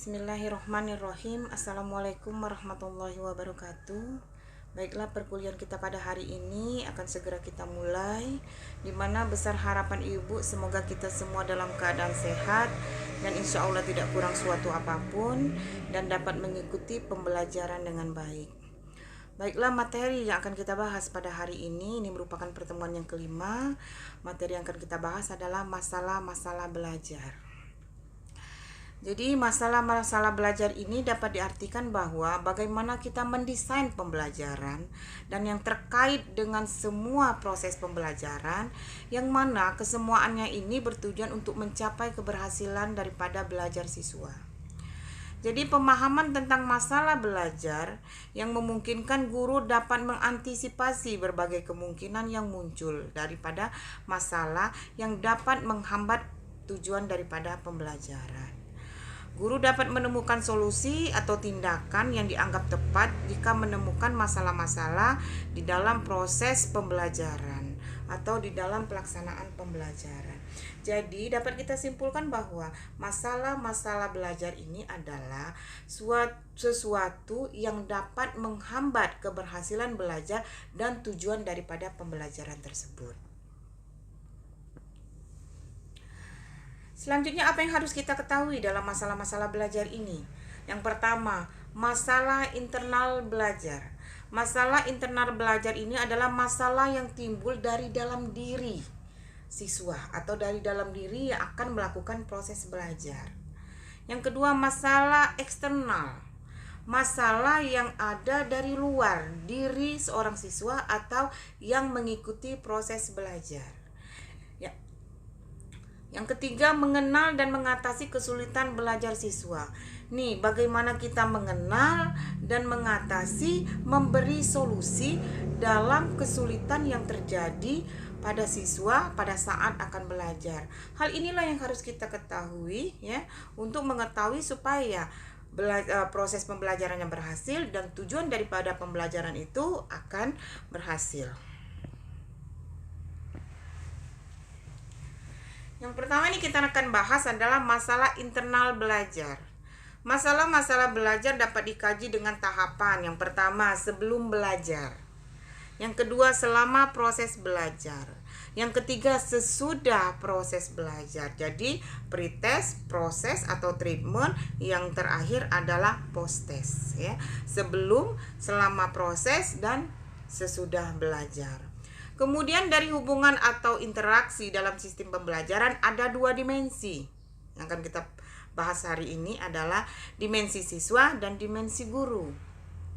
Bismillahirrahmanirrahim. Assalamualaikum warahmatullahi wabarakatuh. Baiklah, perkuliahan kita pada hari ini akan segera kita mulai, dimana besar harapan ibu semoga kita semua dalam keadaan sehat dan insya Allah tidak kurang suatu apapun dan dapat mengikuti pembelajaran dengan baik. Baiklah, materi yang akan kita bahas pada hari ini merupakan pertemuan yang kelima. Materi yang akan kita bahas adalah masalah-masalah belajar. Jadi masalah-masalah belajar ini dapat diartikan bahwa bagaimana kita mendesain pembelajaran dan yang terkait dengan semua proses pembelajaran, yang mana kesemuaannya ini bertujuan untuk mencapai keberhasilan daripada belajar siswa. Jadi pemahaman tentang masalah belajar yang memungkinkan guru dapat mengantisipasi berbagai kemungkinan yang muncul daripada masalah yang dapat menghambat tujuan daripada pembelajaran. Guru dapat menemukan solusi atau tindakan yang dianggap tepat jika menemukan masalah-masalah di dalam proses pembelajaran atau di dalam pelaksanaan pembelajaran. Jadi dapat kita simpulkan bahwa masalah-masalah belajar ini adalah sesuatu yang dapat menghambat keberhasilan belajar dan tujuan daripada pembelajaran tersebut. Selanjutnya, apa yang harus kita ketahui dalam masalah-masalah belajar ini? Yang pertama, masalah internal belajar. Masalah internal belajar ini adalah masalah yang timbul dari dalam diri siswa atau dari dalam diri yang akan melakukan proses belajar. Yang kedua, masalah eksternal. Masalah yang ada dari luar diri seorang siswa atau yang mengikuti proses belajar. Yang ketiga, mengenal dan mengatasi kesulitan belajar siswa. Nih, bagaimana kita mengenal dan mengatasi, memberi solusi dalam kesulitan yang terjadi pada siswa pada saat akan belajar. Hal inilah yang harus kita ketahui ya, untuk mengetahui supaya proses pembelajarannya berhasil dan tujuan daripada pembelajaran itu akan berhasil. Yang pertama ini kita akan bahas adalah masalah internal belajar. Masalah-masalah belajar dapat dikaji dengan tahapan. Yang pertama, sebelum belajar. Yang kedua, selama proses belajar. Yang ketiga, sesudah proses belajar. Jadi, pretest, proses atau treatment. Yang terakhir adalah post-test ya. Sebelum, selama proses, dan sesudah belajar. Kemudian dari hubungan atau interaksi dalam sistem pembelajaran ada dua dimensi. Yang akan kita bahas hari ini adalah dimensi siswa dan dimensi guru.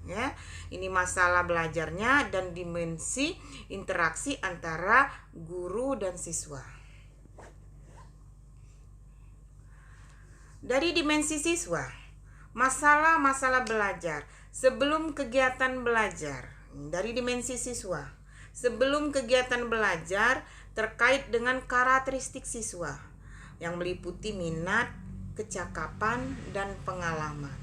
Ya, ini masalah belajarnya dan dimensi interaksi antara guru dan siswa. Dari dimensi siswa, masalah-masalah belajar sebelum kegiatan belajar. Dari dimensi siswa, sebelum kegiatan belajar terkait dengan karakteristik siswa yang meliputi minat, kecakapan, dan pengalaman.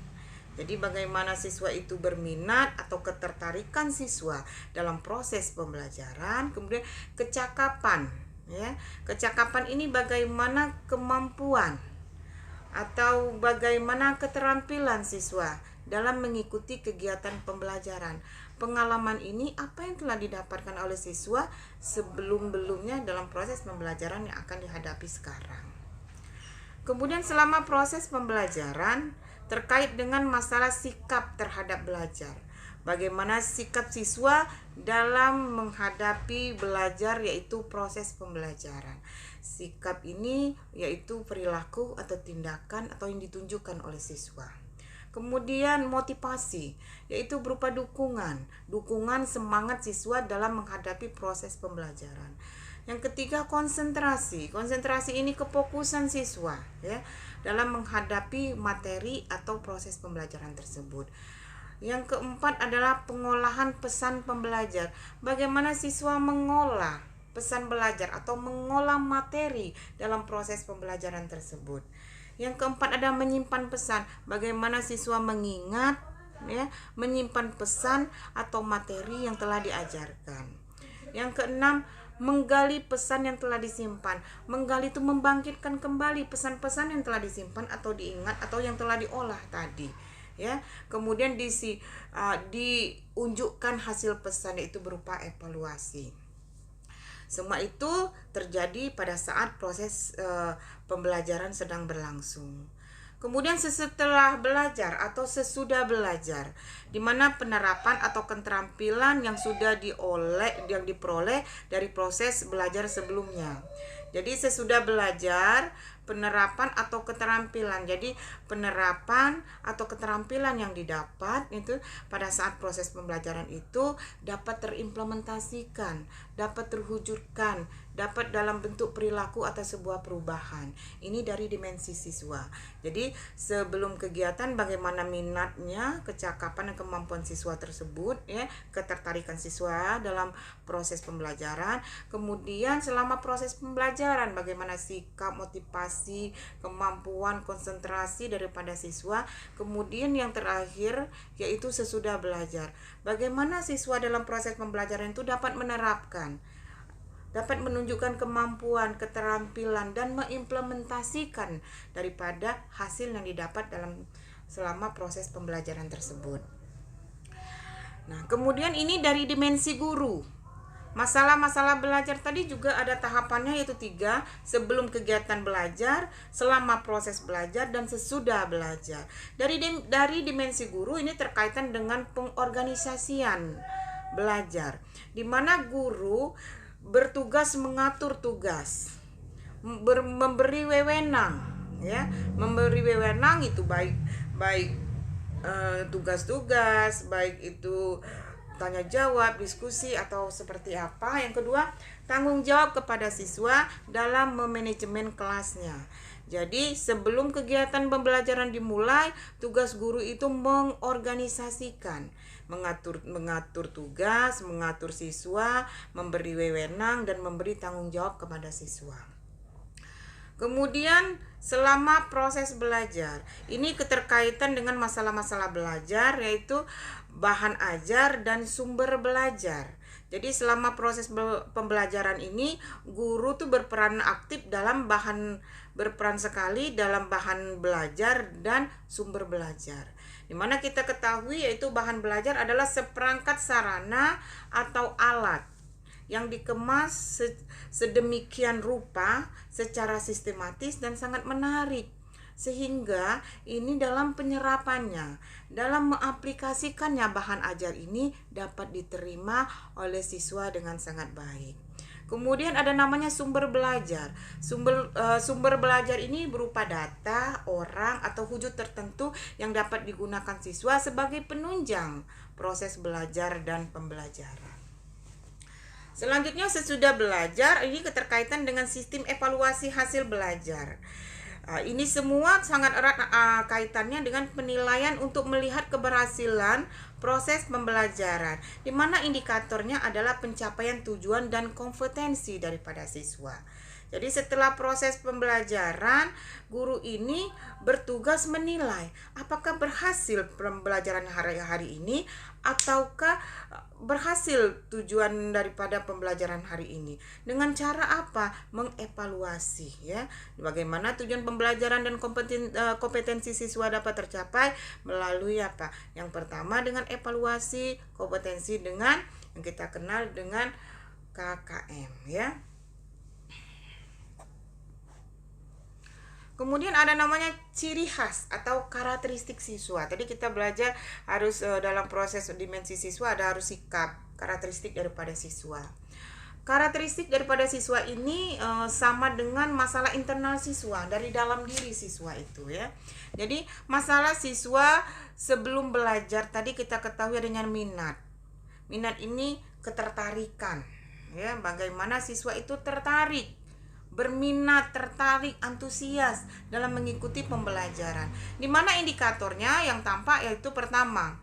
Jadi bagaimana siswa itu berminat atau ketertarikan siswa dalam proses pembelajaran. Kemudian kecakapan ya. Kecakapan ini bagaimana kemampuan atau bagaimana keterampilan siswa dalam mengikuti kegiatan pembelajaran. Pengalaman ini apa yang telah didapatkan oleh siswa sebelum-belumnya dalam proses pembelajaran yang akan dihadapi sekarang. Kemudian selama proses pembelajaran terkait dengan masalah sikap terhadap belajar. Bagaimana sikap siswa dalam menghadapi belajar yaitu proses pembelajaran. Sikap ini yaitu perilaku atau tindakan atau yang ditunjukkan oleh siswa. Kemudian motivasi, yaitu berupa dukungan semangat siswa dalam menghadapi proses pembelajaran. Yang ketiga, konsentrasi ini kefokusan siswa ya dalam menghadapi materi atau proses pembelajaran tersebut. Yang keempat adalah pengolahan pesan pembelajar, bagaimana siswa mengolah pesan belajar atau mengolah materi dalam proses pembelajaran tersebut. Yang keempat ada menyimpan pesan, bagaimana siswa mengingat ya, menyimpan pesan atau materi yang telah diajarkan. Yang keenam, menggali pesan yang telah disimpan. Menggali itu membangkitkan kembali pesan-pesan yang telah disimpan atau diingat atau yang telah diolah tadi, ya. Kemudian diunjukkan hasil pesan, itu berupa evaluasi. Semua itu terjadi pada saat proses pembelajaran sedang berlangsung. Kemudian setelah belajar atau sesudah belajar, di mana penerapan atau keterampilan yang sudah diperoleh dari proses belajar sebelumnya. Jadi sesudah belajar, penerapan atau keterampilan. Jadi penerapan atau keterampilan yang didapat itu pada saat proses pembelajaran itu dapat terimplementasikan, dapat terwujudkan, dapat dalam bentuk perilaku atau sebuah perubahan. Ini dari dimensi siswa. Jadi sebelum kegiatan, bagaimana minatnya, kecakapan dan kemampuan siswa tersebut, ya, ketertarikan siswa dalam proses pembelajaran. Kemudian selama proses pembelajaran, bagaimana sikap, motivasi, kemampuan konsentrasi daripada siswa. Kemudian yang terakhir yaitu sesudah belajar, bagaimana siswa dalam proses pembelajaran itu dapat menerapkan, dapat menunjukkan kemampuan, keterampilan, dan mengimplementasikan daripada hasil yang didapat selama proses pembelajaran tersebut. Nah, kemudian ini dari dimensi guru. Masalah-masalah belajar tadi juga ada tahapannya, yaitu 3, sebelum kegiatan belajar, selama proses belajar, dan sesudah belajar. Dari dimensi guru ini terkaitan dengan pengorganisasian belajar, di mana guru bertugas mengatur tugas, memberi wewenang, ya, memberi wewenang itu baik tugas-tugas, baik itu tanya jawab, diskusi, atau seperti apa. Yang kedua, tanggung jawab kepada siswa dalam memanajemen kelasnya. Jadi sebelum kegiatan pembelajaran dimulai, tugas guru itu mengorganisasikan, mengatur tugas, mengatur siswa, memberi wewenang, dan memberi tanggung jawab kepada siswa. Kemudian selama proses belajar, ini keterkaitan dengan masalah-masalah belajar, yaitu bahan ajar dan sumber belajar. Jadi selama proses pembelajaran ini, guru tuh berperan sekali dalam bahan belajar dan sumber belajar. Dimana kita ketahui yaitu bahan belajar adalah seperangkat sarana atau alat yang dikemas sedemikian rupa secara sistematis dan sangat menarik, sehingga ini dalam penyerapannya, dalam mengaplikasikannya, bahan ajar ini dapat diterima oleh siswa dengan sangat baik. Kemudian ada namanya sumber belajar. Sumber belajar ini berupa data, orang, atau wujud tertentu yang dapat digunakan siswa sebagai penunjang proses belajar dan pembelajaran. Selanjutnya sesudah belajar, ini keterkaitan dengan sistem evaluasi hasil belajar. Ini semua sangat erat kaitannya dengan penilaian untuk melihat keberhasilan proses pembelajaran, di mana indikatornya adalah pencapaian tujuan dan kompetensi daripada siswa. Jadi setelah proses pembelajaran, guru ini bertugas menilai apakah berhasil pembelajaran hari ini ataukah berhasil tujuan daripada pembelajaran hari ini. Dengan cara apa? Mengevaluasi, ya. Bagaimana tujuan pembelajaran dan kompetensi siswa dapat tercapai melalui apa? Yang pertama dengan evaluasi, kompetensi dengan yang kita kenal dengan KKM, ya. Kemudian ada namanya ciri khas atau karakteristik siswa. Tadi kita belajar harus dalam proses dimensi siswa harus sikap, karakteristik daripada siswa. Karakteristik daripada siswa ini sama dengan masalah internal siswa, dari dalam diri siswa itu, ya. Jadi masalah siswa sebelum belajar tadi kita ketahui dengan minat. Minat ini ketertarikan, ya. Bagaimana siswa itu tertarik, berminat, tertarik, antusias dalam mengikuti pembelajaran. Di mana indikatornya yang tampak yaitu pertama,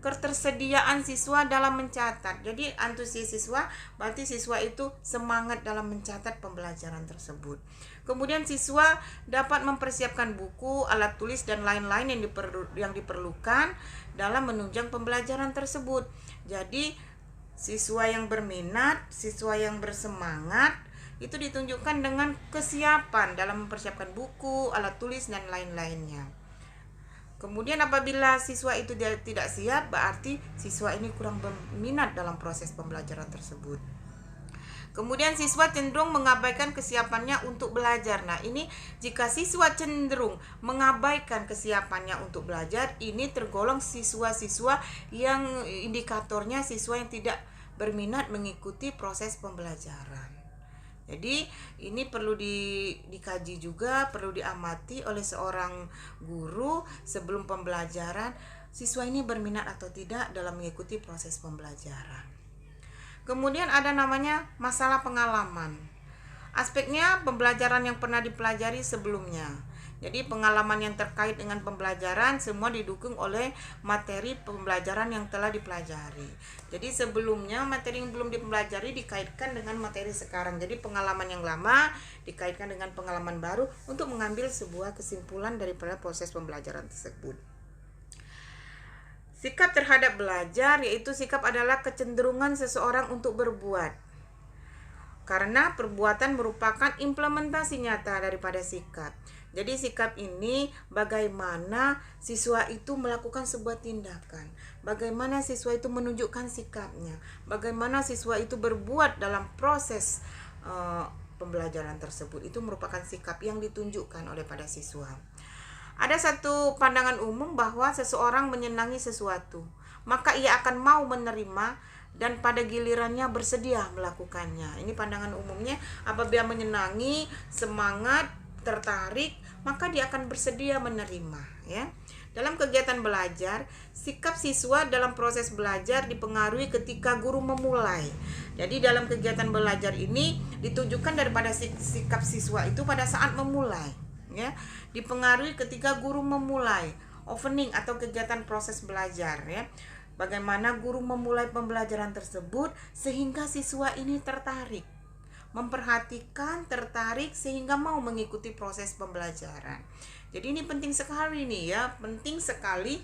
ketersediaan siswa dalam mencatat. Jadi antusias siswa berarti siswa itu semangat dalam mencatat pembelajaran tersebut. Kemudian siswa dapat mempersiapkan buku, alat tulis, dan lain-lain yang diperlukan dalam menunjang pembelajaran tersebut. Jadi Siswa yang berminat, siswa yang bersemangat, itu ditunjukkan dengan kesiapan dalam mempersiapkan buku, alat tulis, dan lain-lainnya. Kemudian apabila siswa itu tidak siap, berarti siswa ini kurang berminat dalam proses pembelajaran tersebut. Kemudian siswa cenderung mengabaikan kesiapannya untuk belajar. Nah, ini jika siswa cenderung mengabaikan kesiapannya untuk belajar, ini tergolong siswa-siswa yang indikatornya siswa yang tidak berminat mengikuti proses pembelajaran. Jadi ini perlu dikaji juga, perlu diamati oleh seorang guru sebelum pembelajaran, siswa ini berminat atau tidak dalam mengikuti proses pembelajaran. Kemudian ada namanya masalah pengalaman. Aspeknya pembelajaran yang pernah dipelajari sebelumnya. Jadi pengalaman yang terkait dengan pembelajaran semua didukung oleh materi pembelajaran yang telah dipelajari. Jadi sebelumnya materi yang belum dipelajari dikaitkan dengan materi sekarang. Jadi pengalaman yang lama dikaitkan dengan pengalaman baru untuk mengambil sebuah kesimpulan daripada proses pembelajaran tersebut. Sikap terhadap belajar, yaitu sikap adalah kecenderungan seseorang untuk berbuat. Karena perbuatan merupakan implementasi nyata daripada sikap. Jadi sikap ini bagaimana siswa itu melakukan sebuah tindakan. Bagaimana siswa itu menunjukkan sikapnya. Bagaimana siswa itu berbuat dalam proses pembelajaran tersebut. Itu merupakan sikap yang ditunjukkan oleh pada siswa. Ada satu pandangan umum bahwa seseorang menyenangi sesuatu, maka ia akan mau menerima dan pada gilirannya bersedia melakukannya. Ini pandangan umumnya, apabila menyenangi, semangat, tertarik, maka dia akan bersedia menerima, ya. Dalam kegiatan belajar, sikap siswa dalam proses belajar dipengaruhi ketika guru memulai. Jadi dalam kegiatan belajar ini ditunjukkan daripada sikap siswa itu pada saat memulai, ya. Dipengaruhi ketika guru memulai opening atau kegiatan proses belajar, ya. Bagaimana guru memulai pembelajaran tersebut sehingga siswa ini tertarik, memperhatikan, tertarik sehingga mau mengikuti proses pembelajaran. Jadi ini penting sekali nih, ya, penting sekali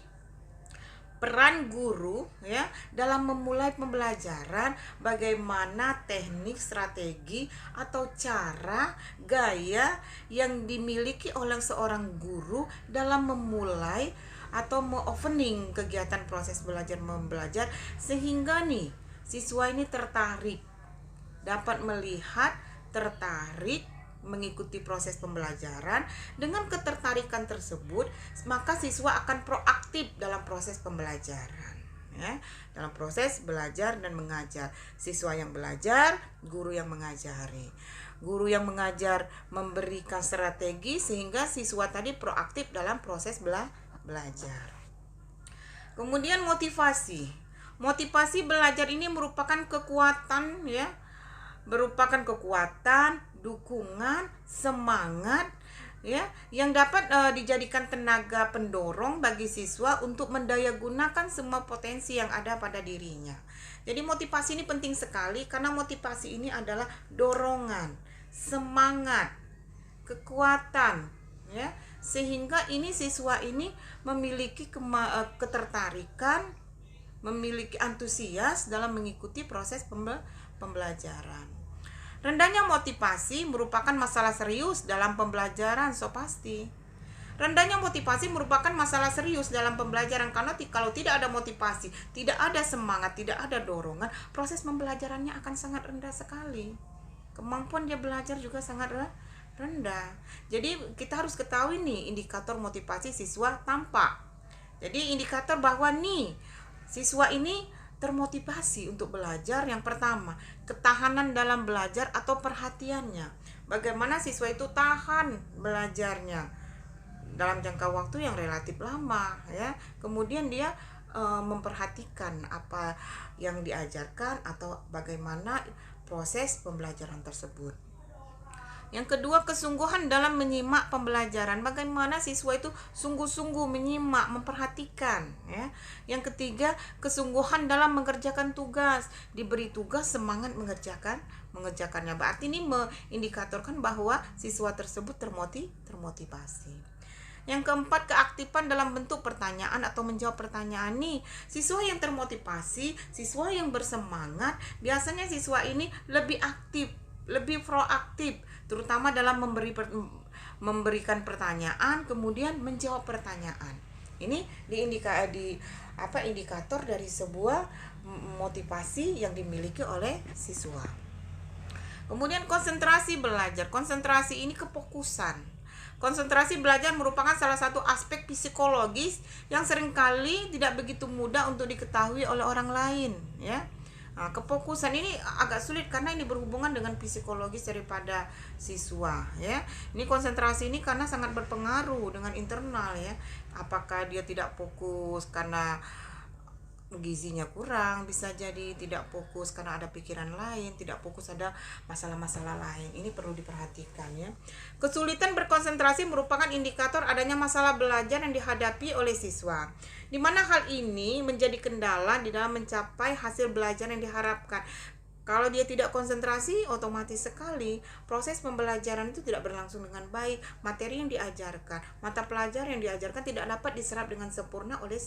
peran guru, ya, dalam memulai pembelajaran. Bagaimana teknik, strategi atau cara, gaya yang dimiliki oleh seorang guru dalam memulai atau me-opening kegiatan proses belajar membelajar sehingga nih siswa ini tertarik, dapat melihat, tertarik mengikuti proses pembelajaran. Dengan ketertarikan tersebut, maka siswa akan proaktif dalam proses pembelajaran, ya, dalam proses belajar dan mengajar. Siswa yang belajar, guru yang mengajari. Guru yang mengajar memberikan strategi sehingga siswa tadi proaktif dalam proses belajar. Kemudian motivasi belajar ini merupakan kekuatan, ya, merupakan kekuatan, dukungan, semangat, ya, yang dapat dijadikan tenaga pendorong bagi siswa untuk mendayagunakan semua potensi yang ada pada dirinya. Jadi motivasi ini penting sekali karena motivasi ini adalah dorongan, semangat, kekuatan, ya, sehingga ini siswa ini memiliki ketertarikan, memiliki antusias dalam mengikuti proses pembelajaran. Rendahnya motivasi merupakan masalah serius dalam pembelajaran, pasti. Rendahnya motivasi merupakan masalah serius dalam pembelajaran karena kalau tidak ada motivasi, tidak ada semangat, tidak ada dorongan, proses pembelajarannya akan sangat rendah sekali. Kemampuan dia belajar juga sangat rendah. Jadi kita harus ketahui nih indikator motivasi siswa tampak. Jadi indikator bahwa nih siswa ini termotivasi untuk belajar. Yang pertama, ketahanan dalam belajar atau perhatiannya. Bagaimana siswa itu tahan belajarnya dalam jangka waktu yang relatif lama, ya. Kemudian dia memperhatikan apa yang diajarkan atau bagaimana proses pembelajaran tersebut. Yang kedua, kesungguhan dalam menyimak pembelajaran. Bagaimana siswa itu sungguh-sungguh menyimak, memperhatikan, ya. Yang ketiga, kesungguhan dalam mengerjakan tugas. Diberi tugas, semangat mengerjakannya. Berarti ini mengindikatorkan bahwa siswa tersebut termotivasi. Yang keempat, keaktifan dalam bentuk pertanyaan atau menjawab pertanyaan nih. Siswa yang termotivasi, siswa yang bersemangat, biasanya siswa ini lebih aktif, lebih proaktif, terutama dalam memberikan pertanyaan, kemudian menjawab pertanyaan. Ini indikator dari sebuah motivasi yang dimiliki oleh siswa. Kemudian konsentrasi belajar. Konsentrasi ini kefokusan. Konsentrasi belajar merupakan salah satu aspek psikologis yang seringkali tidak begitu mudah untuk diketahui oleh orang lain, ya. Nah, kefokusan ini agak sulit karena ini berhubungan dengan psikologis daripada siswa, ya. Ini konsentrasi ini karena sangat berpengaruh dengan internal, ya. Apakah dia tidak fokus karena gizinya kurang, bisa jadi tidak fokus karena ada pikiran lain, tidak fokus ada masalah-masalah lain. Ini perlu diperhatikan, ya. Kesulitan berkonsentrasi merupakan indikator adanya masalah belajar yang dihadapi oleh siswa, di mana hal ini menjadi kendala di dalam mencapai hasil belajar yang diharapkan. Kalau dia tidak konsentrasi, otomatis sekali proses pembelajaran itu tidak berlangsung dengan baik. Materi yang diajarkan, mata pelajaran yang diajarkan tidak dapat diserap dengan sempurna oleh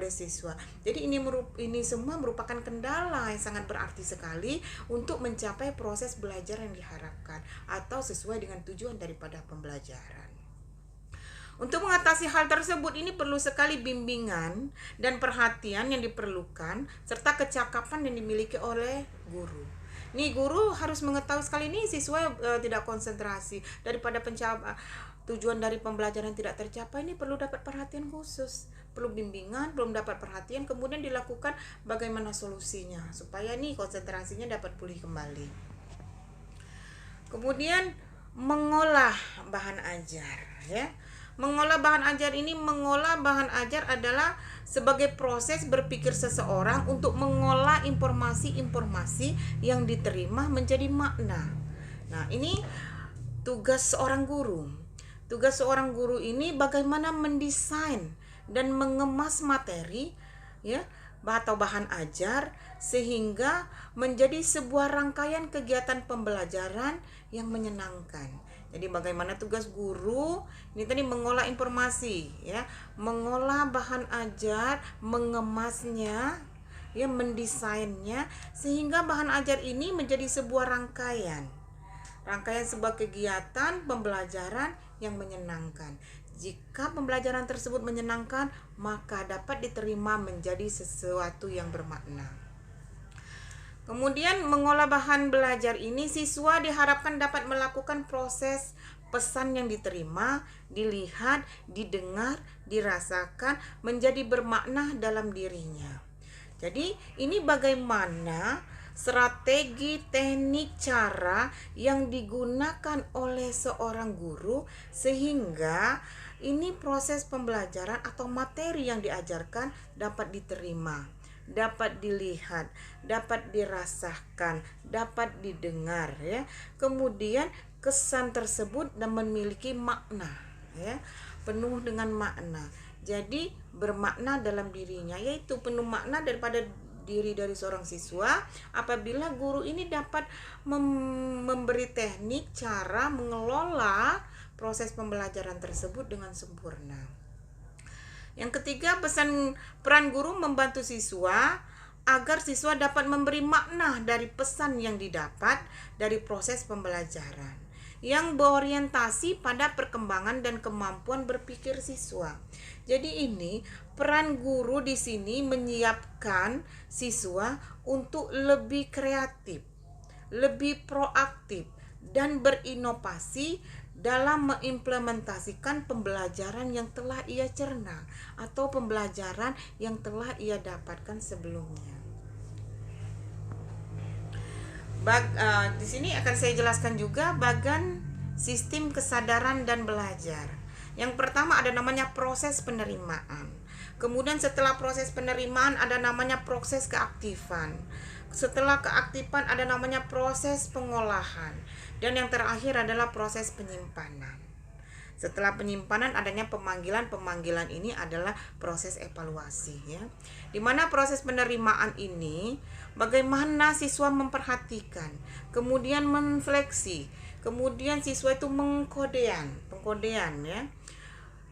siswa. Jadi ini semua merupakan kendala yang sangat berarti sekali untuk mencapai proses belajar yang diharapkan atau sesuai dengan tujuan daripada pembelajaran. Untuk mengatasi hal tersebut, ini perlu sekali bimbingan dan perhatian yang diperlukan serta kecakapan yang dimiliki oleh guru. Nih, guru harus mengetahui sekali ini siswa tidak konsentrasi, daripada tujuan dari pembelajaran tidak tercapai, ini perlu dapat perhatian khusus, perlu bimbingan, belum dapat perhatian, kemudian dilakukan bagaimana solusinya supaya nih konsentrasinya dapat pulih kembali. Kemudian mengolah bahan ajar, ya. Mengolah bahan ajar adalah sebagai proses berpikir seseorang untuk mengolah informasi-informasi yang diterima menjadi makna. Nah, ini tugas seorang guru. Tugas seorang guru ini bagaimana mendesain dan mengemas materi, ya, atau bahan ajar sehingga menjadi sebuah rangkaian kegiatan pembelajaran yang menyenangkan. Jadi bagaimana tugas guru ini tadi mengolah informasi, ya, mengolah bahan ajar, mengemasnya, ya, mendesainnya sehingga bahan ajar ini menjadi sebuah rangkaian sebuah kegiatan pembelajaran yang menyenangkan. Jika pembelajaran tersebut menyenangkan, maka dapat diterima menjadi sesuatu yang bermakna. Kemudian mengolah bahan belajar ini, siswa diharapkan dapat melakukan proses pesan yang diterima, dilihat, didengar, dirasakan menjadi bermakna dalam dirinya. Jadi ini bagaimana strategi, teknik, cara yang digunakan oleh seorang guru sehingga ini proses pembelajaran atau materi yang diajarkan dapat diterima, dapat dilihat, dapat dirasakan, dapat didengar, ya. Kemudian kesan tersebut dan memiliki makna, ya, penuh dengan makna. Jadi bermakna dalam dirinya, yaitu penuh makna daripada diri dari seorang siswa apabila guru ini dapat memberi teknik cara mengelola proses pembelajaran tersebut dengan sempurna. Yang ketiga, peran guru membantu siswa agar siswa dapat memberi makna dari pesan yang didapat dari proses pembelajaran yang berorientasi pada perkembangan dan kemampuan berpikir siswa. Jadi ini peran guru di sini menyiapkan siswa untuk lebih kreatif, lebih proaktif dan berinovasi dalam mengimplementasikan pembelajaran yang telah ia cerna atau pembelajaran yang telah ia dapatkan sebelumnya. Di sini akan saya jelaskan juga bagian sistem kesadaran dan belajar. Yang pertama ada namanya proses penerimaan. Kemudian setelah proses penerimaan ada namanya proses keaktifan. Setelah keaktifan ada namanya proses pengolahan. Dan yang terakhir adalah proses penyimpanan. Setelah penyimpanan adanya pemanggilan ini adalah proses evaluasi, ya. Di mana proses penerimaan ini bagaimana siswa memperhatikan, kemudian menseleksi, kemudian siswa itu pengkodean, ya.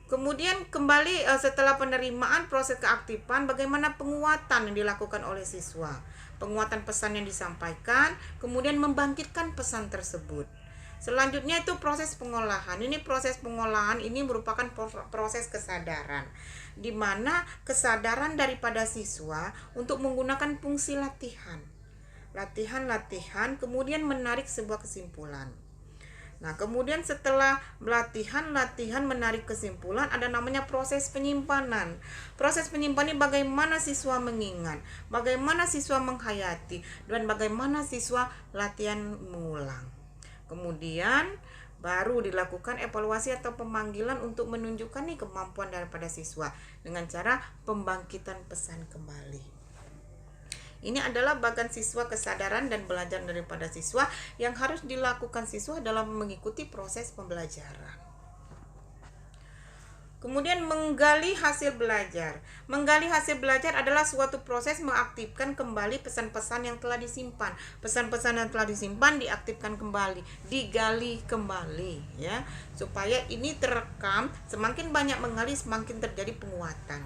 Kemudian kembali setelah penerimaan proses keaktifan, bagaimana penguatan yang dilakukan oleh siswa. Penguatan pesan yang disampaikan, kemudian membangkitkan pesan tersebut. Selanjutnya itu proses pengolahan. Ini proses pengolahan ini merupakan proses kesadaran, di mana kesadaran daripada siswa untuk menggunakan fungsi latihan. Latihan, kemudian menarik sebuah kesimpulan. Nah, kemudian setelah latihan menarik kesimpulan, ada namanya proses penyimpanan. Proses penyimpanan ini bagaimana siswa mengingat, bagaimana siswa menghayati, dan bagaimana siswa latihan mengulang. Kemudian baru dilakukan evaluasi atau pemanggilan untuk menunjukkan nih kemampuan daripada siswa dengan cara pembangkitan pesan kembali. Ini adalah bagian siswa kesadaran dan belajar daripada siswa yang harus dilakukan siswa dalam mengikuti proses pembelajaran. Kemudian menggali hasil belajar. Menggali hasil belajar adalah suatu proses mengaktifkan kembali pesan-pesan yang telah disimpan. Pesan-pesan yang telah disimpan diaktifkan kembali, digali kembali ya, supaya ini terekam. Semakin banyak menggali, semakin terjadi penguatan.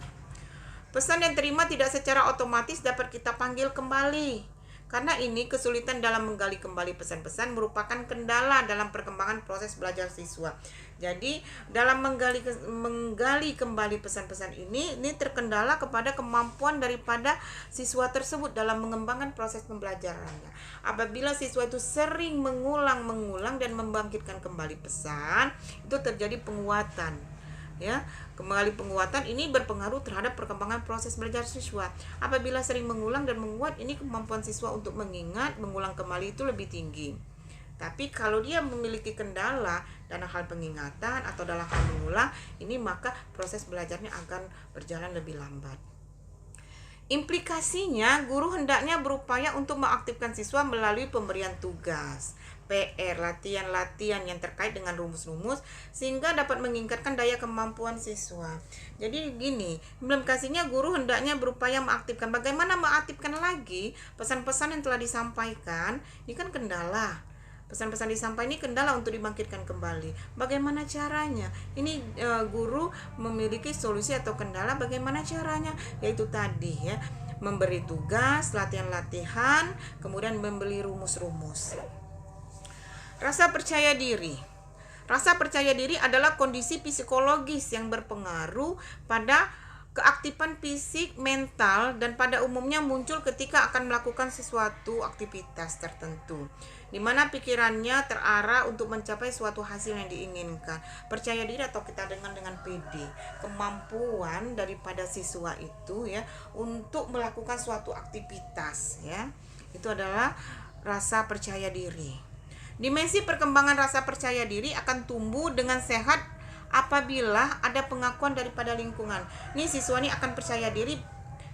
Pesan yang terima tidak secara otomatis dapat kita panggil kembali. Karena ini kesulitan dalam menggali kembali pesan-pesan merupakan kendala dalam perkembangan proses belajar siswa. Jadi dalam menggali kembali pesan-pesan ini terkendala kepada kemampuan daripada siswa tersebut dalam mengembangkan proses pembelajarannya. Apabila siswa itu sering mengulang dan membangkitkan kembali pesan, itu terjadi penguatan. Ya, kembali penguatan ini berpengaruh terhadap perkembangan proses belajar siswa. Apabila sering mengulang dan menguat, ini kemampuan siswa untuk mengingat, mengulang kembali itu lebih tinggi. Tapi kalau dia memiliki kendala dalam hal pengingatan atau dalam hal mengulang, ini maka proses belajarnya akan berjalan lebih lambat. Implikasinya, guru hendaknya berupaya untuk mengaktifkan siswa melalui pemberian tugas, PR, latihan yang terkait dengan rumus-rumus sehingga dapat meningkatkan daya kemampuan siswa. Jadi gini, implikasinya guru hendaknya berupaya mengaktifkan. Bagaimana mengaktifkan lagi pesan-pesan yang telah disampaikan? Ini kan kendala. Pesan-pesan disampaikan ini kendala untuk dibangkitkan kembali. Bagaimana caranya? Ini guru memiliki solusi atau kendala. Bagaimana caranya? Yaitu tadi ya, memberi tugas, latihan-latihan, kemudian membeli rumus-rumus. Rasa percaya diri. Rasa percaya diri adalah kondisi psikologis yang berpengaruh pada keaktifan fisik, mental, dan pada umumnya muncul ketika akan melakukan sesuatu aktivitas tertentu, di mana pikirannya terarah untuk mencapai suatu hasil yang diinginkan. Percaya diri atau kita dengan PD, kemampuan daripada siswa itu ya untuk melakukan suatu aktivitas ya, itu adalah rasa percaya diri. Dimensi perkembangan rasa percaya diri akan tumbuh dengan sehat apabila ada pengakuan daripada lingkungan. Nih siswa ini akan percaya diri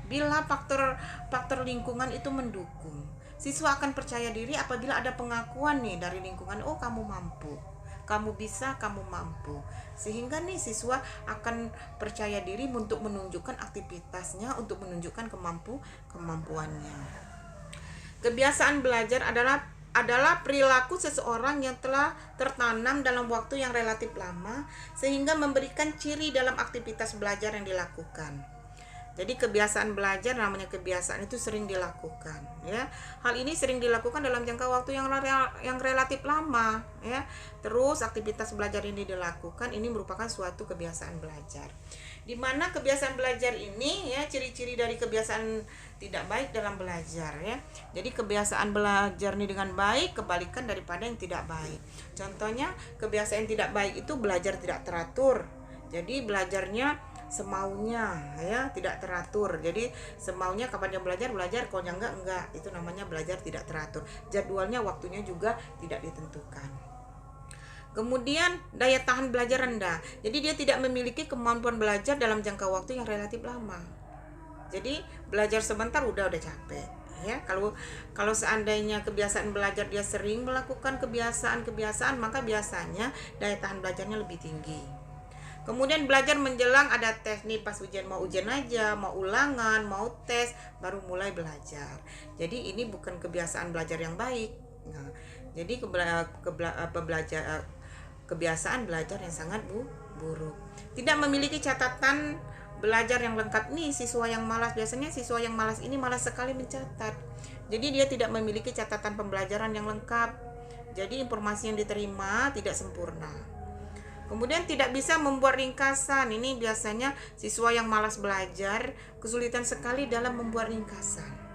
bila faktor lingkungan itu mendukung. Siswa akan percaya diri apabila ada pengakuan nih dari lingkungan, oh kamu mampu, kamu bisa, kamu mampu. Sehingga nih siswa akan percaya diri untuk menunjukkan aktivitasnya, untuk menunjukkan kemampuannya. Kebiasaan belajar adalah perilaku seseorang yang telah tertanam dalam waktu yang relatif lama sehingga memberikan ciri dalam aktivitas belajar yang dilakukan. Jadi kebiasaan belajar, namanya kebiasaan itu sering dilakukan ya. Hal ini sering dilakukan dalam jangka waktu yang relatif lama ya. Terus aktivitas belajar ini dilakukan, ini merupakan suatu kebiasaan belajar. Di mana kebiasaan belajar ini ya, ciri-ciri dari kebiasaan tidak baik dalam belajar ya. Jadi kebiasaan belajar ini dengan baik kebalikan daripada yang tidak baik. Contohnya kebiasaan yang tidak baik itu belajar tidak teratur. Jadi belajarnya semaunya ya, tidak teratur. Jadi semaunya kapan dia belajar, kalau enggak. Itu namanya belajar tidak teratur. Jadwalnya, waktunya juga tidak ditentukan. Kemudian daya tahan belajar rendah. Jadi dia tidak memiliki kemampuan belajar dalam jangka waktu yang relatif lama. Jadi belajar sebentar udah capek ya. Kalau seandainya kebiasaan belajar dia sering melakukan kebiasaan, maka biasanya daya tahan belajarnya lebih tinggi. Kemudian belajar menjelang ada tes nih, pas mau ujian aja, mau ulangan, mau tes, baru mulai belajar. Jadi ini bukan kebiasaan belajar yang baik. Nah, jadi kebiasaan belajar yang sangat buruk. Tidak memiliki catatan belajar yang lengkap. Nih siswa yang malas, biasanya siswa yang malas ini malas sekali mencatat. Jadi dia tidak memiliki catatan pembelajaran yang lengkap. Jadi informasi yang diterima tidak sempurna. Kemudian tidak bisa membuat ringkasan. Ini biasanya siswa yang malas belajar kesulitan sekali dalam membuat ringkasan.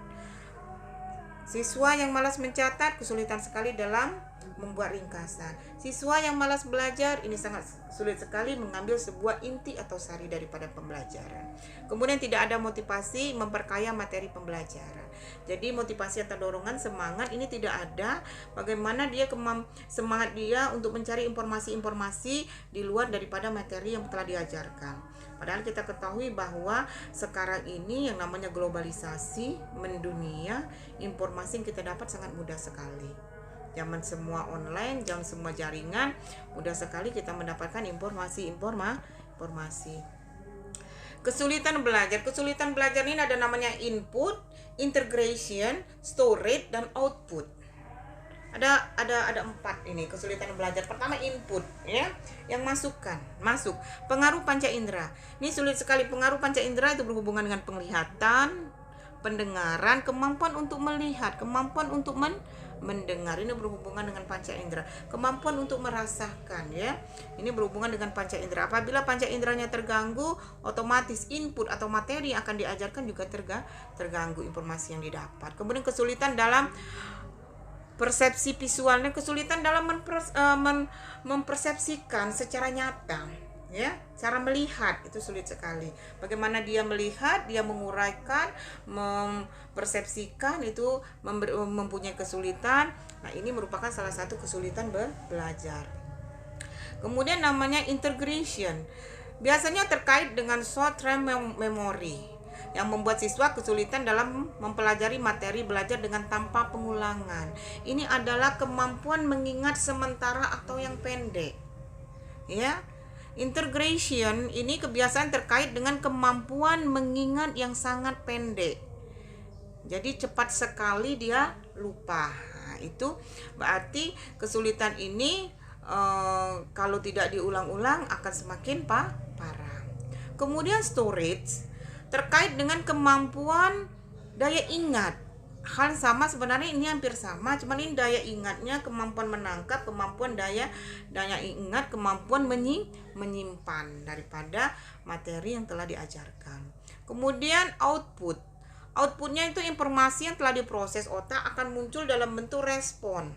Siswa yang malas mencatat kesulitan sekali dalam membuat ringkasan. Siswa yang malas belajar ini sangat sulit sekali mengambil sebuah inti atau sari daripada pembelajaran. Kemudian tidak ada motivasi memperkaya materi pembelajaran. Jadi motivasi atau dorongan semangat ini tidak ada. Bagaimana dia semangat dia untuk mencari informasi-informasi di luar daripada materi yang telah diajarkan. Padahal kita ketahui bahwa sekarang ini yang namanya globalisasi mendunia, informasi yang kita dapat sangat mudah sekali. Zaman semua online, zaman semua jaringan, mudah sekali kita mendapatkan informasi. Kesulitan belajar ini ada namanya input, integration, storage, dan output. Ada 4 ini kesulitan belajar. Pertama input, ya, yang masuk pengaruh panca indera. Ini sulit sekali. Pengaruh panca indera itu berhubungan dengan penglihatan, pendengaran, kemampuan untuk melihat, kemampuan untuk mendengar. Ini berhubungan dengan panca indera. Kemampuan untuk merasakan, ya, ini berhubungan dengan panca indera. Apabila panca inderanya terganggu, otomatis input atau materi yang akan diajarkan juga terganggu informasi yang didapat. Kemudian kesulitan dalam persepsi visualnya, kesulitan dalam mempersepsikan secara nyata, ya, cara melihat itu sulit sekali. Bagaimana dia melihat, dia menguraikan, mempersepsikan itu mempunyai kesulitan. Nah, ini merupakan salah satu kesulitan belajar. Kemudian namanya integration, biasanya terkait dengan short term memory, yang membuat siswa kesulitan dalam mempelajari materi belajar dengan tanpa pengulangan. Ini adalah kemampuan mengingat sementara atau yang pendek, ya. Integration ini kebiasaan terkait dengan kemampuan mengingat yang sangat pendek. Jadi cepat sekali dia lupa. Nah, itu berarti kesulitan ini kalau tidak diulang-ulang akan semakin parah. Kemudian storage terkait dengan kemampuan daya ingat. Hal sama sebenarnya, ini hampir sama, cuman ini daya ingatnya, kemampuan menangkap, kemampuan daya ingat, kemampuan menyimpan daripada materi yang telah diajarkan. Kemudian outputnya itu informasi yang telah diproses otak akan muncul dalam bentuk respon.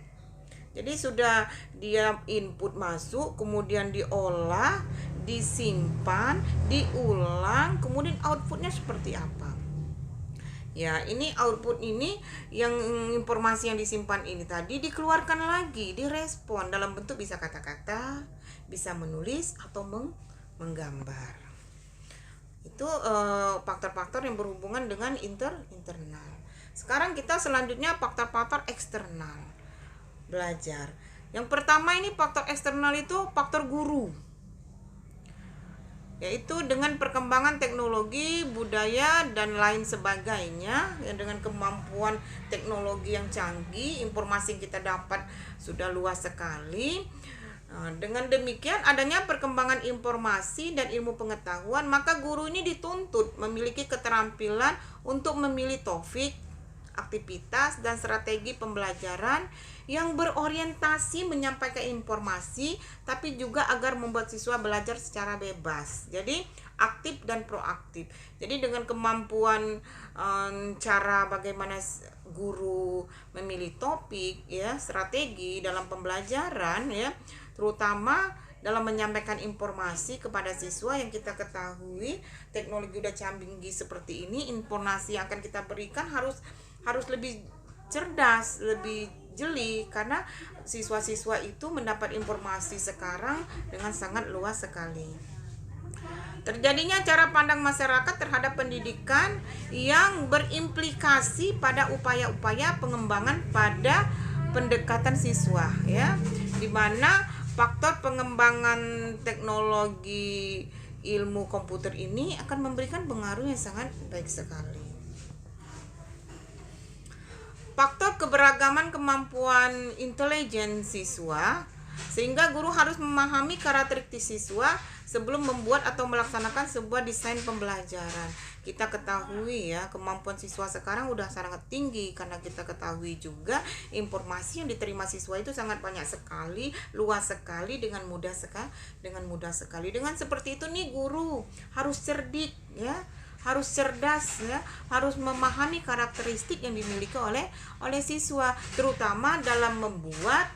Jadi sudah dia input masuk, kemudian diolah, disimpan, diulang, kemudian outputnya seperti apa. Ya, ini output ini yang informasi yang disimpan ini tadi dikeluarkan lagi, direspon dalam bentuk bisa kata-kata, bisa menulis atau menggambar. Itu faktor-faktor yang berhubungan dengan internal. Sekarang kita selanjutnya faktor-faktor eksternal belajar. Yang pertama ini faktor eksternal itu faktor guru, yaitu dengan perkembangan teknologi, budaya, dan lain sebagainya, ya, dengan kemampuan teknologi yang canggih, informasi yang kita dapat sudah luas sekali. Dengan demikian adanya perkembangan informasi dan ilmu pengetahuan, maka guru ini dituntut memiliki keterampilan untuk memilih topik, aktivitas, dan strategi pembelajaran yang berorientasi menyampaikan informasi, tapi juga agar membuat siswa belajar secara bebas. Jadi aktif dan proaktif. Jadi dengan kemampuan cara bagaimana guru memilih topik, ya, strategi dalam pembelajaran, ya, terutama dalam menyampaikan informasi kepada siswa. Yang kita ketahui teknologi udah canggih seperti ini, informasi yang akan kita berikan harus lebih cerdas, lebih jeli, karena siswa-siswa itu mendapat informasi sekarang dengan sangat luas sekali. Terjadinya cara pandang masyarakat terhadap pendidikan yang berimplikasi pada upaya-upaya pengembangan pada pendekatan siswa, ya, di mana faktor pengembangan teknologi ilmu komputer ini akan memberikan pengaruh yang sangat baik sekali. Faktor keberagaman kemampuan intelijen siswa, sehingga guru harus memahami karakteristik siswa sebelum membuat atau melaksanakan sebuah desain pembelajaran. Kita ketahui ya, kemampuan siswa sekarang udah sangat tinggi, karena kita ketahui juga informasi yang diterima siswa itu sangat banyak sekali, luas sekali, dengan mudah sekali. Dengan seperti itu nih, guru harus cerdik ya, harus cerdas ya, harus memahami karakteristik yang dimiliki oleh siswa, terutama dalam membuat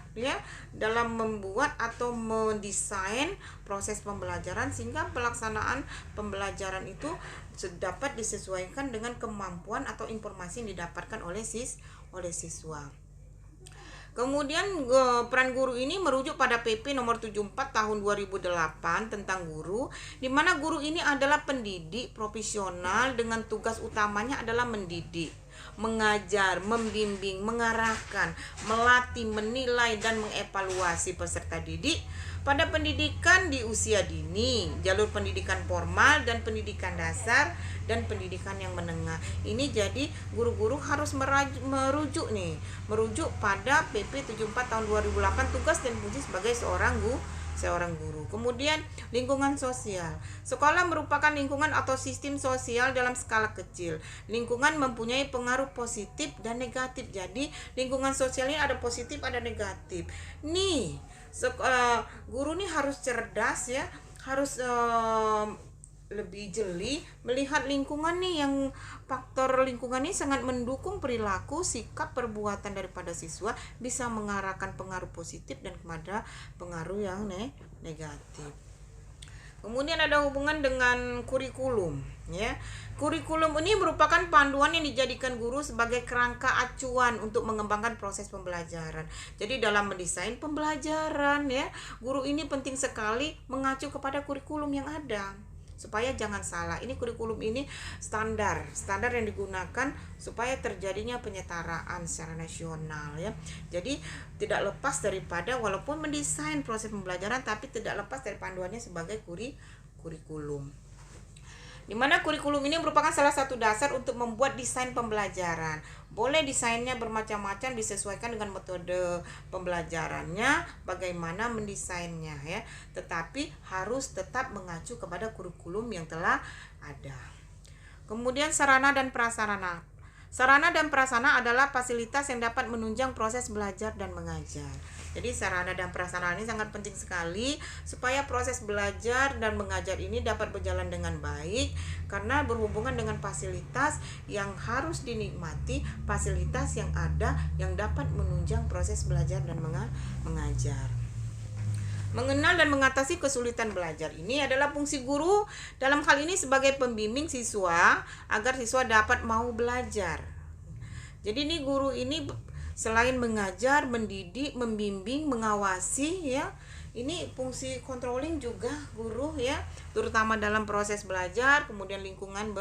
atau mendesain proses pembelajaran, sehingga pelaksanaan pembelajaran itu dapat disesuaikan dengan kemampuan atau informasi yang didapatkan oleh siswa. Kemudian peran guru ini merujuk pada PP nomor 74 tahun 2008 tentang guru, di mana guru ini adalah pendidik profesional dengan tugas utamanya adalah mendidik, mengajar, membimbing, mengarahkan, melatih, menilai, dan mengevaluasi peserta didik pada pendidikan di usia dini, jalur pendidikan formal dan pendidikan dasar, dan pendidikan yang menengah. Ini jadi guru-guru harus merujuk pada PP 74 tahun 2008 tugas dan fungsi sebagai seorang guru. Kemudian lingkungan sosial. Sekolah merupakan lingkungan atau sistem sosial dalam skala kecil. Lingkungan mempunyai pengaruh positif dan negatif. Jadi lingkungan sosial ini ada positif, ada negatif. Nih, guru nih harus cerdas ya, harus lebih jeli melihat lingkungan nih, yang faktor lingkungan ini sangat mendukung perilaku, sikap, perbuatan daripada siswa, bisa mengarahkan pengaruh positif dan kepada pengaruh yang negatif. Kemudian ada hubungan dengan kurikulum ya. Kurikulum ini merupakan panduan yang dijadikan guru sebagai kerangka acuan untuk mengembangkan proses pembelajaran. Jadi dalam mendesain pembelajaran ya, guru ini penting sekali mengacu kepada kurikulum yang ada, supaya jangan salah. Ini kurikulum ini standar yang digunakan supaya terjadinya penyetaraan secara nasional ya. Jadi tidak lepas daripada, walaupun mendesain proses pembelajaran, tapi tidak lepas dari panduannya sebagai kurikulum. Di mana kurikulum ini merupakan salah satu dasar untuk membuat desain pembelajaran. Boleh desainnya bermacam-macam, disesuaikan dengan metode pembelajarannya, bagaimana mendesainnya ya. Tetapi harus tetap mengacu kepada kurikulum yang telah ada. Kemudian sarana dan prasarana. Sarana dan prasarana adalah fasilitas yang dapat menunjang proses belajar dan mengajar. Jadi sarana dan prasarana ini sangat penting sekali supaya proses belajar dan mengajar ini dapat berjalan dengan baik, karena berhubungan dengan fasilitas yang harus dinikmati, fasilitas yang ada yang dapat menunjang proses belajar dan mengajar. Mengenal dan mengatasi kesulitan belajar ini adalah fungsi guru dalam hal ini sebagai pembimbing siswa agar siswa dapat mau belajar. Jadi ini guru ini selain mengajar, mendidik, membimbing, mengawasi ya, ini fungsi controlling juga guru ya, terutama dalam proses belajar, kemudian lingkungan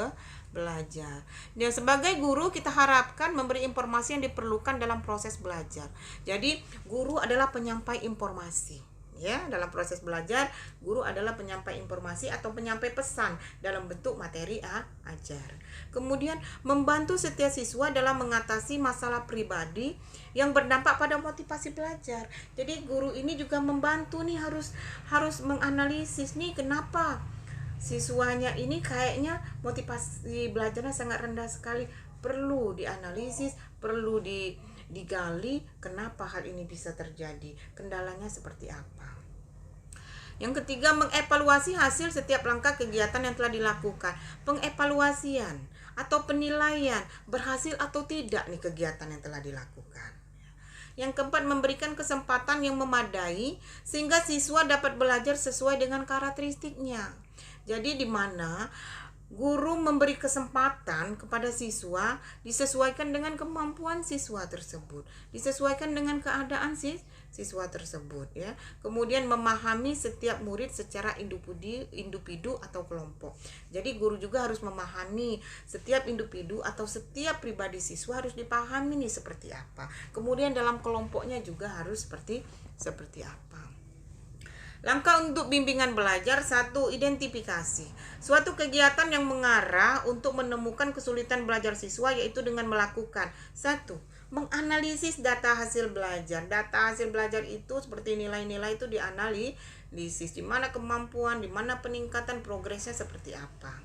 belajar. Dan sebagai guru kita harapkan memberi informasi yang diperlukan dalam proses belajar. Jadi guru adalah penyampai informasi. Ya, dalam proses belajar, guru adalah penyampai informasi atau penyampai pesan dalam bentuk materi ajar. Kemudian membantu setiap siswa dalam mengatasi masalah pribadi yang berdampak pada motivasi belajar. Jadi guru ini juga membantu nih, harus menganalisis nih kenapa siswanya ini kayaknya motivasi belajarnya sangat rendah sekali. Perlu dianalisis, perlu digali kenapa hal ini bisa terjadi, kendalanya seperti apa. Yang ketiga, mengevaluasi hasil setiap langkah kegiatan yang telah dilakukan. Pengevaluasian atau penilaian berhasil atau tidak nih kegiatan yang telah dilakukan. Yang keempat, memberikan kesempatan yang memadai sehingga siswa dapat belajar sesuai dengan karakteristiknya. Jadi di mana guru memberi kesempatan kepada siswa disesuaikan dengan kemampuan siswa tersebut, disesuaikan dengan keadaan siswa tersebut ya. Kemudian memahami setiap murid secara individu atau kelompok. Jadi guru juga harus memahami setiap individu atau setiap pribadi siswa, harus dipahami nih seperti apa. Kemudian dalam kelompoknya juga harus seperti apa. Langkah untuk bimbingan belajar. 1. Identifikasi suatu kegiatan yang mengarah untuk menemukan kesulitan belajar siswa, yaitu dengan melakukan 1. Menganalisis data hasil belajar. Data hasil belajar itu seperti nilai-nilai itu di mana kemampuan, di mana peningkatan progresnya seperti apa.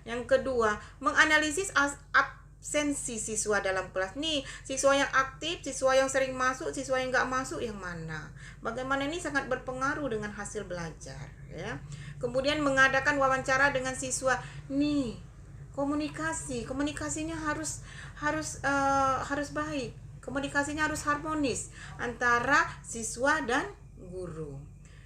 Yang kedua, menganalisis absensi siswa dalam kelas. Nih, siswa yang aktif, siswa yang sering masuk, siswa yang nggak masuk yang mana. Bagaimana ini sangat berpengaruh dengan hasil belajar, ya. Kemudian mengadakan wawancara dengan siswa. Nih, komunikasinya harus baik, komunikasinya harus harmonis antara siswa dan guru.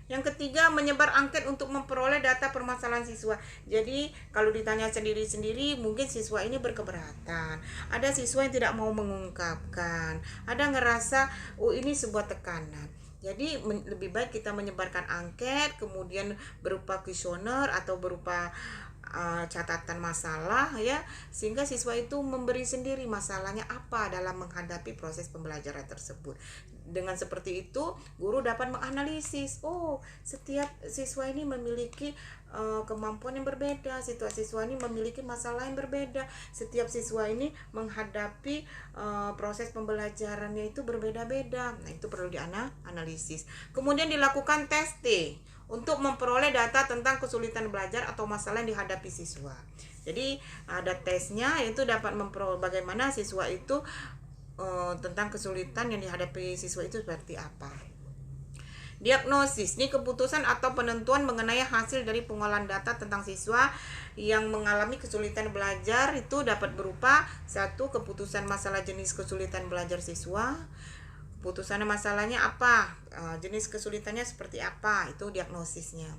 Yang ketiga, menyebar angket untuk memperoleh data permasalahan siswa. Jadi kalau ditanya sendiri-sendiri, mungkin siswa ini berkeberatan, ada siswa yang tidak mau mengungkapkan, ada ngerasa ini sebuah tekanan. Jadi lebih baik kita menyebarkan angket, kemudian berupa kuesioner atau berupa catatan masalah, ya, sehingga siswa itu memberi sendiri masalahnya apa dalam menghadapi proses pembelajaran tersebut. Dengan seperti itu, guru dapat menganalisis, setiap siswa ini memiliki kemampuan yang berbeda, siswa ini memiliki masalah yang berbeda, setiap siswa ini menghadapi proses pembelajarannya itu berbeda-beda. Nah, itu perlu dianalisis. Kemudian dilakukan tes T untuk memperoleh data tentang kesulitan belajar atau masalah yang dihadapi siswa. Jadi ada tesnya, yaitu dapat memperoleh bagaimana siswa itu tentang kesulitan yang dihadapi siswa itu seperti apa. Diagnosis, ini keputusan atau penentuan mengenai hasil dari pengolahan data tentang siswa yang mengalami kesulitan belajar. Itu dapat berupa 1. Keputusan masalah jenis kesulitan belajar siswa. Keputusan masalahnya apa, jenis kesulitannya seperti apa, itu diagnosisnya.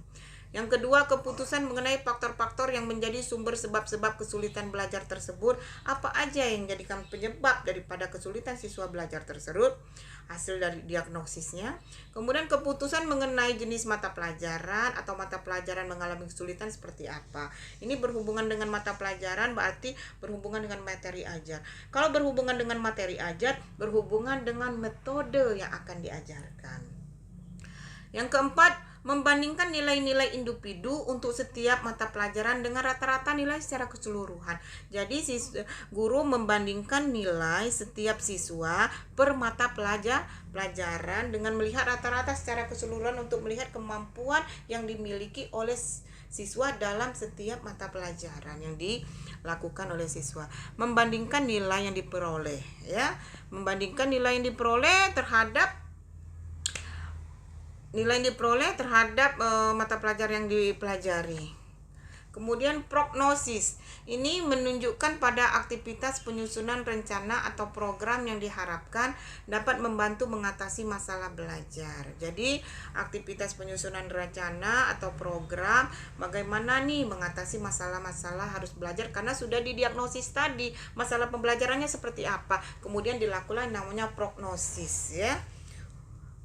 Yang kedua, keputusan mengenai faktor-faktor yang menjadi sumber sebab-sebab kesulitan belajar tersebut. Apa aja yang menjadikan penyebab daripada kesulitan siswa belajar tersebut, hasil dari diagnosisnya. Kemudian keputusan mengenai jenis mata pelajaran atau mata pelajaran mengalami kesulitan seperti apa. Ini berhubungan dengan mata pelajaran, berarti berhubungan dengan materi ajar. Kalau berhubungan dengan materi ajar, berhubungan dengan metode yang akan diajarkan. Yang keempat, membandingkan nilai-nilai individu untuk setiap mata pelajaran dengan rata-rata nilai secara keseluruhan. Jadi guru membandingkan nilai setiap siswa per mata pelajaran dengan melihat rata-rata secara keseluruhan untuk melihat kemampuan yang dimiliki oleh siswa dalam setiap mata pelajaran yang dilakukan oleh siswa. Membandingkan nilai yang diperoleh, ya. Membandingkan nilai yang diperoleh terhadap mata pelajaran yang dipelajari. Kemudian prognosis, ini menunjukkan pada aktivitas penyusunan rencana atau program yang diharapkan dapat membantu mengatasi masalah belajar. Jadi aktivitas penyusunan rencana atau program, bagaimana nih mengatasi masalah-masalah harus belajar, karena sudah didiagnosis tadi masalah pembelajarannya seperti apa, kemudian dilakukan namanya prognosis, ya.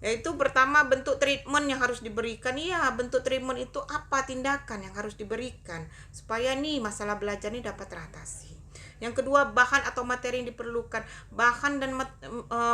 Yaitu pertama, bentuk treatment yang harus diberikan. Iya, bentuk treatment itu apa, tindakan yang harus diberikan supaya nih masalah belajar ini dapat teratasi. Yang kedua, bahan atau materi yang diperlukan. Bahan dan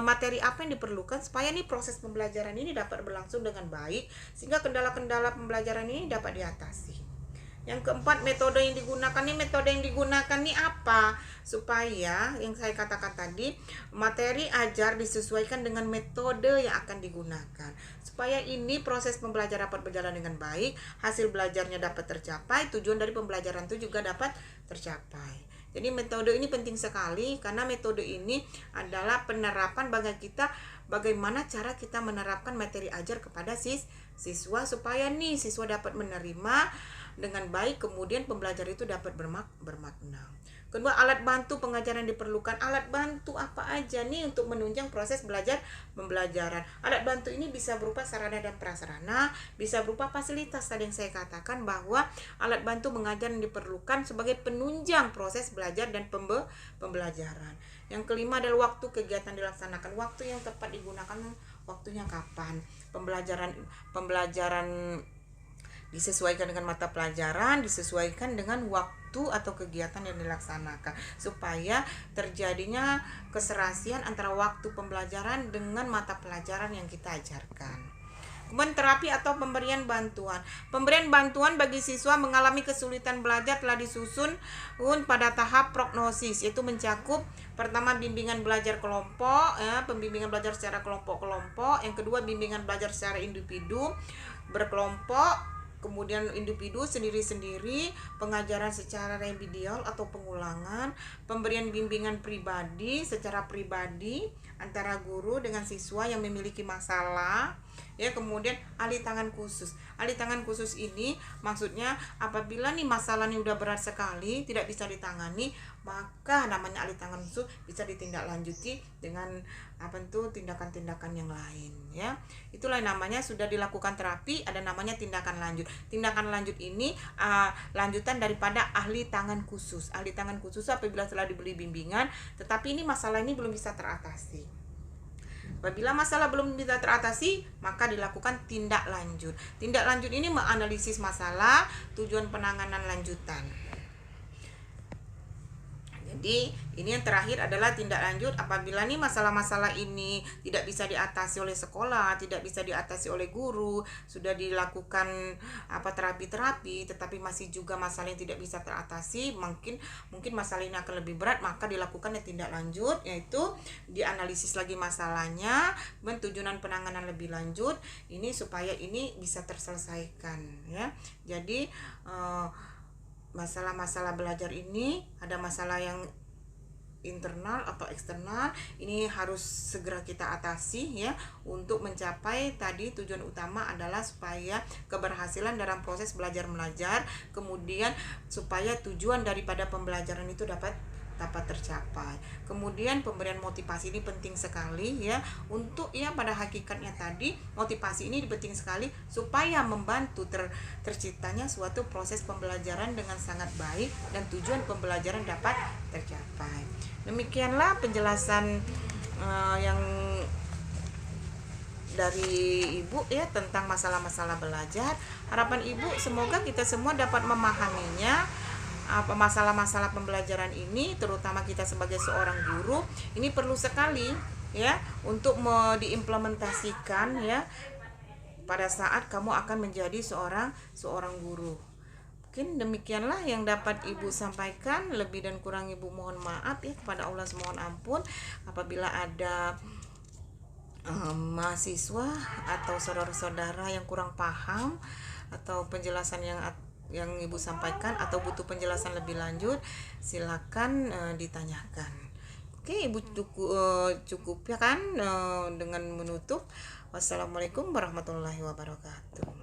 materi apa yang diperlukan supaya nih proses pembelajaran ini dapat berlangsung dengan baik, sehingga kendala-kendala pembelajaran ini dapat diatasi. Yang keempat, metode yang digunakan. Metode yang digunakan apa? Supaya yang saya katakan tadi, materi ajar disesuaikan dengan metode yang akan digunakan. Supaya ini proses pembelajaran dapat berjalan dengan baik, hasil belajarnya dapat tercapai, tujuan dari pembelajaran itu juga dapat tercapai. Jadi metode ini penting sekali, karena metode ini adalah penerapan bagi kita, bagaimana cara kita menerapkan materi ajar kepada siswa supaya nih siswa dapat menerima dengan baik, kemudian pembelajaran itu dapat bermakna. Kedua, alat bantu pengajaran diperlukan. Alat bantu apa aja nih untuk menunjang proses belajar pembelajaran? Alat bantu ini bisa berupa sarana dan prasarana, bisa berupa fasilitas. Tadi yang saya katakan bahwa alat bantu pengajaran diperlukan sebagai penunjang proses belajar dan pembelajaran. Yang kelima adalah waktu kegiatan dilaksanakan. Waktu yang tepat digunakan, waktunya kapan? Pembelajaran disesuaikan dengan mata pelajaran, disesuaikan dengan waktu atau kegiatan yang dilaksanakan, supaya terjadinya keserasian antara waktu pembelajaran dengan mata pelajaran yang kita ajarkan. Kemudian terapi atau pemberian bantuan. Pemberian bantuan bagi siswa mengalami kesulitan belajar telah disusun pada tahap prognosis, yaitu mencakup pertama bimbingan belajar kelompok, pembimbingan belajar secara kelompok-kelompok. Yang kedua, bimbingan belajar secara individu. berkelompok, kemudian individu sendiri-sendiri, pengajaran secara remedial atau pengulangan, pemberian bimbingan pribadi secara pribadi antara guru dengan siswa yang memiliki masalah, ya. Kemudian ahli tangan khusus. Ahli tangan khusus ini maksudnya apabila nih masalahnya udah berat sekali, tidak bisa ditangani, maka namanya ahli tangan khusus bisa ditindaklanjuti dengan tindakan-tindakan yang lain, ya. Itulah namanya sudah dilakukan terapi, ada namanya tindakan lanjut. Tindakan lanjut ini lanjutan daripada ahli tangan khusus. Ahli tangan khusus apabila telah diberi bimbingan, tetapi ini masalah ini belum bisa teratasi. Apabila masalah belum bisa teratasi, maka dilakukan tindak lanjut. Tindak lanjut ini menganalisis masalah, tujuan penanganan lanjutan. Jadi ini yang terakhir adalah tindak lanjut apabila nih masalah-masalah ini tidak bisa diatasi oleh sekolah, tidak bisa diatasi oleh guru, sudah dilakukan terapi-terapi, tetapi masih juga masalah yang tidak bisa teratasi, mungkin masalah ini akan lebih berat, maka dilakukan tindak lanjut, yaitu dianalisis lagi masalahnya, tujuan penanganan lebih lanjut, ini supaya ini bisa terselesaikan, ya. Jadi masalah-masalah belajar ini ada masalah yang internal atau eksternal, ini harus segera kita atasi, ya, untuk mencapai tadi tujuan utama adalah supaya keberhasilan dalam proses belajar mengajar, kemudian supaya tujuan daripada pembelajaran itu dapat tercapai. Kemudian pemberian motivasi ini penting sekali, ya, untuk pada hakikatnya tadi motivasi ini penting sekali supaya membantu terciptanya suatu proses pembelajaran dengan sangat baik dan tujuan pembelajaran dapat tercapai. Demikianlah penjelasan yang dari Ibu, ya, tentang masalah-masalah belajar. Harapan Ibu semoga kita semua dapat memahaminya. Masalah-masalah pembelajaran ini, terutama kita sebagai seorang guru, ini perlu sekali, ya, untuk diimplementasikan, ya, pada saat kamu akan menjadi seorang guru. Mungkin demikianlah yang dapat Ibu sampaikan. Lebih dan kurang Ibu mohon maaf, ya, kepada Allah semohon ampun apabila ada mahasiswa atau saudara-saudara yang kurang paham atau penjelasan yang Ibu sampaikan atau butuh penjelasan lebih lanjut, silakan ditanyakan. Oke, Ibu cukup ya kan dengan menutup. Wassalamualaikum warahmatullahi wabarakatuh.